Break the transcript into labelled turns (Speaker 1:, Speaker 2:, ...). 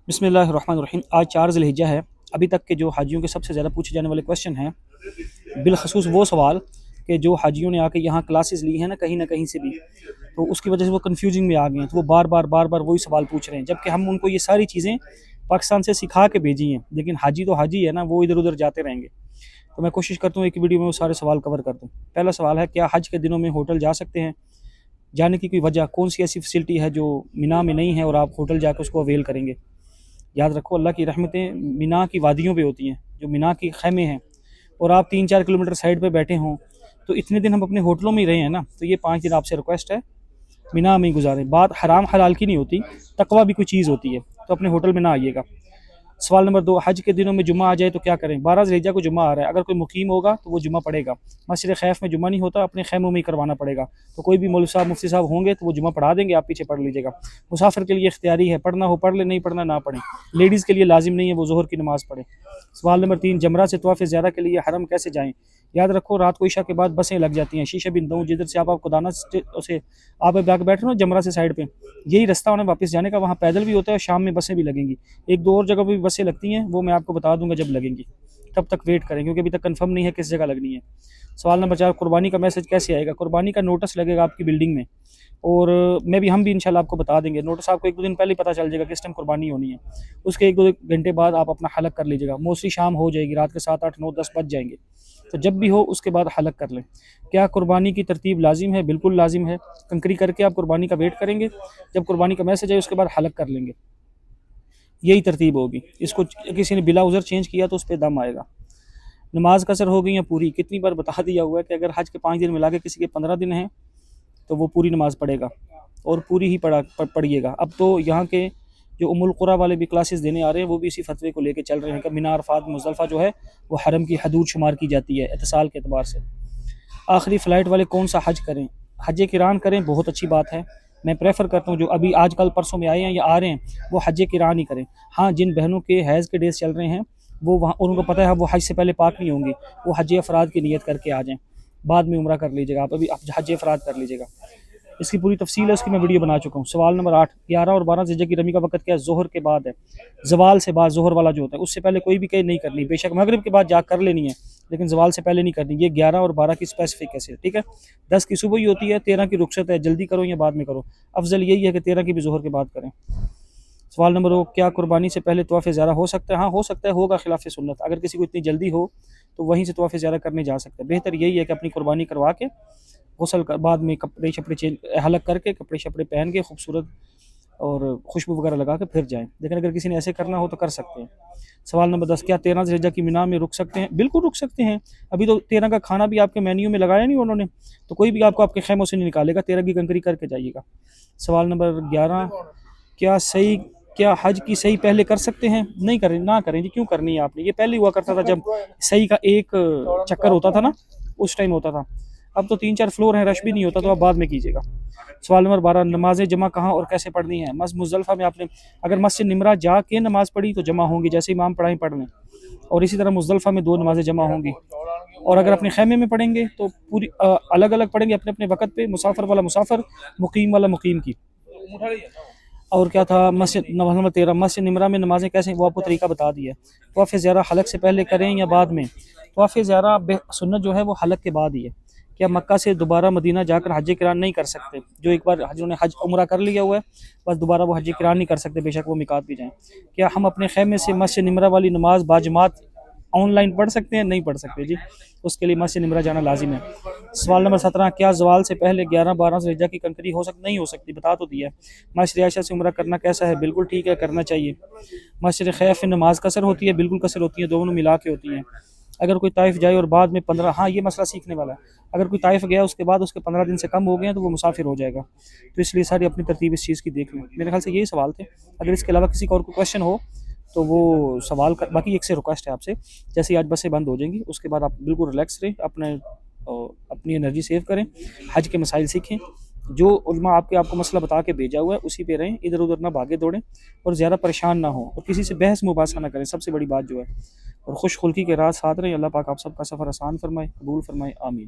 Speaker 1: بسم اللہ الرحمن الرحیم۔ آج 4 ذی الحجہ ہے۔ ابھی تک کے جو حاجیوں کے سب سے زیادہ پوچھے جانے والے کویشچن ہیں، بالخصوص وہ سوال کہ جو حاجیوں نے آ کے یہاں کلاسز لی ہیں نہ کہیں سے بھی، تو اس کی وجہ سے وہ کنفیوزنگ میں آ گئے ہیں، تو وہ بار بار وہی سوال پوچھ رہے ہیں، جبکہ ہم ان کو یہ ساری چیزیں پاکستان سے سکھا کے بھیجی ہیں، لیکن حاجی تو حاجی ہے نا، وہ ادھر ادھر جاتے رہیں گے۔ تو میں کوشش کرتا ہوں ایک ویڈیو میں وہ سارے سوال کور کر دوں۔ پہلا سوال ہے، کیا حج کے دنوں میں ہوٹل جا سکتے ہیں؟ جانے کی کوئی وجہ، کون سی ایسی فیسلٹی ہے جو مینا میں نہیں ہے اور آپ ہوٹل جا کے اس کو اویل کریں گے؟ یاد رکھو، اللہ کی رحمتیں مینا کی وادیوں پہ ہوتی ہیں، جو مینا کی خیمے ہیں، اور آپ 3-4 کلومیٹر سائڈ پہ بیٹھے ہوں، تو اتنے دن ہم اپنے ہوٹلوں میں ہی رہے ہیں نا، تو یہ 5 دن آپ سے ریکویسٹ ہے مینا میں ہی گزاریں۔ بات حرام حلال کی نہیں ہوتی، تقویٰ بھی کوئی چیز ہوتی ہے، تو اپنے ہوٹل میں نہ آئیے گا۔ سوال نمبر 2، حج کے دنوں میں جمعہ آ جائے تو کیا کریں؟ 12 ذی الحجہ کو جمعہ آ رہا ہے، اگر کوئی مقیم ہوگا تو وہ جمعہ پڑھے گا۔ مسجد خیف میں جمعہ نہیں ہوتا، اپنے خیموں میں ہی کروانا پڑے گا، تو کوئی بھی مولوی صاحب مفتی صاحب ہوں گے تو وہ جمعہ پڑھا دیں گے، آپ پیچھے پڑھ لیجیے گا۔ مسافر کے لیے اختیاری ہے، پڑھنا ہو پڑھ لے، نہیں پڑھنا نہ پڑھیں۔ لیڈیز کے لیے لازم نہیں ہے وہ ظہر کی نماز پڑھیں۔ سوال نمبر 3، جمرہ سے طواف زیارہ کے لیے حرم کیسے جائیں؟ یاد رکھو، رات کو عشاء کے بعد بسیں لگ جاتی ہیں، شیشہ بن دوں جدھر سے آپ کو دانا سے آپ جا کے بیٹھ رہے ہو جمرہ سے سائڈ پہ، یہی رستہ ہونا واپس جانے کا، وہاں پیدل بھی ہوتا ہے اور شام میں بسیں بھی لگیں گی۔ 1-2 اور جگہ پہ بھی بسیں لگتی ہیں، وہ میں آپ کو بتا دوں گا جب لگیں گی، تب تک ویٹ کریں، کیونکہ ابھی تک کنفرم نہیں ہے کس جگہ لگنی ہے۔ سوال نمبر 4، قربانی کا میسج کیسے آئے گا؟ قربانی کا نوٹس لگے گا آپ کی بلڈنگ میں، اور ہم بھی انشاءاللہ آپ کو بتا دیں گے۔ نوٹس آپ کو 1-2 دن پہلے ہی پتہ چل جائے گا کس ٹائم قربانی ہونی ہے، اس کے 1-2 گھنٹے بعد آپ اپنا حلق کر لیجیے گا۔ موسٹلی شام ہو جائے گی، رات کے 7, 8, 9, 10 بج جائیں گے، تو جب بھی ہو اس کے بعد حلق کر لیں۔ کیا قربانی کی ترتیب لازم ہے؟ بالکل لازم ہے۔ کنکری کر کے آپ قربانی کا ویٹ کریں گے، جب قربانی کا میسج آئے اس کے بعد حلق کر لیں گے، یہی ترتیب ہوگی۔ اس کو کسی نے بلا عذر چینج کیا تو اس پہ دم آئے گا۔ نماز قصر ہو گئی یا پوری؟ کتنی بار بتا دیا ہوا ہے کہ اگر حج کے 5 دن ملا کے کسی کے 15 دن ہیں تو وہ پوری نماز پڑھے گا، اور پوری ہی پڑھیے گا۔ اب تو یہاں کے جو ام القریٰ والے بھی کلاسز دینے آ رہے ہیں، وہ بھی اسی فتوے کو لے کے چل رہے ہیں کہ مینا، عرفات، مزدلفہ جو ہے وہ حرم کی حدود شمار کی جاتی ہے اتصال کے اعتبار سے۔ آخری فلائٹ والے کون سا حج کریں؟ حج قران کریں، بہت اچھی بات ہے۔ میں پریفر کرتا ہوں جو ابھی آج کل پرسوں میں آئے ہیں یا آ رہے ہیں وہ حج قران ہی کریں۔ ہاں، جن بہنوں کے حیض کے ڈیز چل رہے ہیں وہ وہاں ان کو پتہ ہے وہ حج سے پہلے پاک نہیں ہوں گی، وہ حج افراد کی نیت کر کے آ جائیں، بعد میں عمرہ کر لیجیے گا، آپ ابھی حج افراد کر لیجیے گا۔ اس کی پوری تفصیل ہے، اس کی میں ویڈیو بنا چکا ہوں۔ سوال نمبر 8، 11 اور 12 ذی الحجہ کی رمی کا وقت کیا ہے؟ ظہر کے بعد ہے، زوال سے بعد ظہر والا جو ہوتا ہے، اس سے پہلے کوئی بھی کہ نہیں کرنی، بے شک مغرب کے بعد جا کر لینی ہے لیکن زوال سے پہلے نہیں کرنی۔ یہ 11 اور 12 کی اسپیسیفک ہے، ٹھیک ہے۔ 10 کی صبح ہی ہوتی ہے، 13 کی رخصت ہے، جلدی کرو یا بعد میں کرو، افضل یہی ہے کہ 13 کی بھی ظہر کے بعد کریں۔ سوال نمبر 2، کیا قربانی سے پہلے طواف زیارہ ہو سکتا ہے؟ ہاں ہو سکتا ہے، ہوگا خلاف سنت، اگر کسی کو اتنی جلدی ہو تو وہیں سے طواف زیارہ کرنے جا سکتا ہے۔ بہتر یہی ہے کہ اپنی قربانی کروا کے غسل بعد میں کپڑے شپڑے حلق کر کے کپڑے شپڑے پہن کے خوبصورت اور خوشبو وغیرہ لگا کے پھر جائیں، لیکن اگر کسی نے ایسے کرنا ہو تو کر سکتے ہیں۔ سوال نمبر 10، کیا 13 ذی الحجہ کی مینا میں رک سکتے ہیں؟ بالکل رک سکتے ہیں، ابھی تو 13 کا کھانا بھی آپ کے مینیو میں لگایا نہیں انہوں نے، تو کوئی بھی آپ کو آپ کے خیموں سے نہیں نکالے گا، 13 کی کنکری کر کے جائیے گا۔ سوال نمبر 11، کیا حج کی صحیح پہلے کر سکتے ہیں؟ نہیں کریں، نہ کریں جی، کیوں کرنی ہے آپ نے؟ یہ پہلے ہوا کرتا تھا جب صحیح کا ایک چکر ہوتا تھا نا، اس ٹائم ہوتا تھا، اب تو 3-4 فلور ہیں، رش بھی نہیں ہوتا، تو آپ بعد میں کیجیے گا۔ سوال نمبر 12، نمازیں جمع کہاں اور کیسے پڑھنی ہے؟ مزدلفہ میں آپ نے اگر مسجد نمرہ جا کے نماز پڑھی تو جمع ہوں گی، جیسے امام پڑھائیں پڑھ لیں، اور اسی طرح مزدلفہ میں 2 نمازیں جمع ہوں گی، اور اگر اپنے خیمے میں پڑھیں گے تو پوری الگ الگ پڑھیں گے اپنے اپنے وقت پہ، مسافر والا مسافر، مقیم والا مقیم کی۔ اور کیا تھا مسجد نمبر 13، مسجد نمرہ میں نمازیں کیسے؟ وہ آپ کو طریقہ بتا دیا ہے۔ طواف زیارہ حلق سے پہلے کریں یا بعد میں؟ طواف زیارہ سنت جو ہے وہ حلق کے بعد ہی ہے۔ کیا مکہ سے دوبارہ مدینہ جا کر حج قران نہیں کر سکتے؟ جو ایک بار نے حج عمرہ کر لیا ہوا ہے بس دوبارہ وہ حج قران نہیں کر سکتے، بے شک وہ میقات بھی جائیں۔ کیا ہم اپنے خیمے سے مسجد نمرہ والی نماز باجماعت آن لائن پڑھ سکتے ہیں؟ نہیں پڑھ سکتے جی، اس کے لیے مسجد نمرہ جانا لازم ہے۔ سوال نمبر 17، کیا زوال سے پہلے 11-12 ذی الحجہ کی کنکری ہو سکتی؟ نہیں ہو سکتی، بتا تو دیا ہے۔ مسجد عائشہ سے عمرہ کرنا کیسا ہے؟ بالکل ٹھیک ہے، کرنا چاہیے۔ مسجد خیف میں نماز قصر ہوتی ہے؟ بالکل قصر ہوتی ہے، دونوں ملا کے ہوتی ہیں۔ اگر کوئی طائف جائے اور بعد میں 15، ہاں یہ مسئلہ سیکھنے والا ہے، اگر کوئی طائف گیا اس کے بعد اس کے 15 دن سے کم ہو گئے ہیں تو وہ مسافر ہو جائے گا، تو اس لیے ساری اپنی ترتیب اس چیز کی دیکھ لیں۔ میرے خیال سے یہی سوال تھے، اگر اس کے علاوہ کسی کو اور کوئی کویشچن ہو تو وہ سوال باقی ایک سے ریکویسٹ ہے آپ سے، جیسے ہی آج بسیں بند ہو جائیں گی اس کے بعد آپ بالکل ریلیکس رہیں، اپنی انرجی سیو کریں، حج کے مسائل سیکھیں، جو علماء آپ کو مسئلہ بتا کے بھیجا ہوا ہے اسی پہ رہیں، ادھر ادھر نہ بھاگے دوڑیں اور زیادہ پریشان نہ ہوں، اور کسی سے بحث مباحثہ نہ کریں، سب سے بڑی بات جو ہے، اور خوش خلقی کے راز ساتھ رہیں۔ اللہ پاک آپ سب کا سفر آسان فرمائے، قبول فرمائے، آمین۔